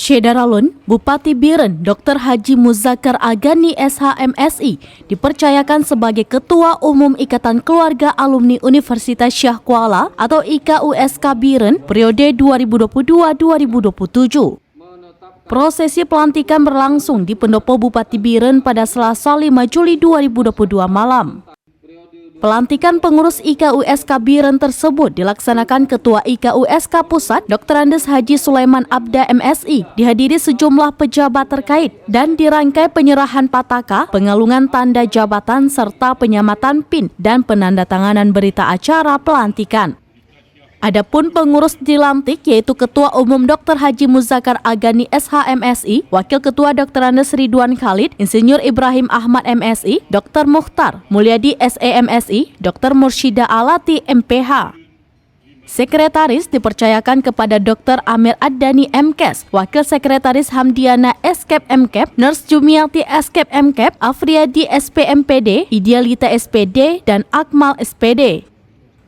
Syedaralun, Bupati Biren Dr. Haji Muzakkar Agani SHMSI dipercayakan sebagai Ketua Umum Ikatan Keluarga Alumni Universitas Syah Kuala atau IKUSK Biren periode 2022-2027. Prosesi pelantikan berlangsung di Pendopo Bupati Biren pada Selasa 5 Juli 2022 malam. Pelantikan pengurus IKUSK Biren tersebut dilaksanakan Ketua IKUSK Pusat Dr. Andes Haji Sulaiman Abda MSI, dihadiri sejumlah pejabat terkait dan dirangkai penyerahan pataka, pengalungan tanda jabatan serta penyamatan PIN dan penandatanganan berita acara pelantikan. Adapun pengurus dilantik yaitu Ketua Umum Dr. Haji Muzakkar Agani SHMSI, Wakil Ketua Dr. Andes Ridwan Khalid, Insinyur Ibrahim Ahmad MSI, Dr. Mukhtar Mulyadi SEMSI, Dr. Mursyida Alati MPH. Sekretaris dipercayakan kepada Dr. Amir Ad-Dani MKes, Wakil Sekretaris Hamdiana SKEP MKep, Nurse Jumiati SKEP MKep, Afriyadi SPMPD, Idealita SPD, dan Akmal SPD.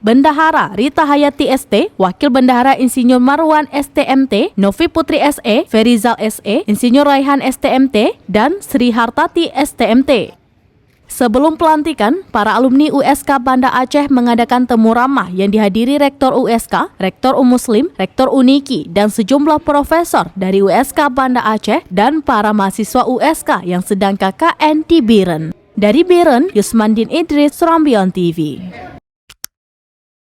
Bendahara Rita Hayati ST, Wakil Bendahara Insinyur Marwan STMT, Novi Putri SE, Ferizal SE, Insinyur Raihan STMT, dan Sri Hartati STMT. Sebelum pelantikan, para alumni USK Banda Aceh mengadakan temu ramah yang dihadiri Rektor USK, Rektor Muslim, Rektor Uniki, dan sejumlah profesor dari USK Banda Aceh dan para mahasiswa USK yang sedang KKN di Biren. Dari Biren, Yusmandin Idris, Serambion TV.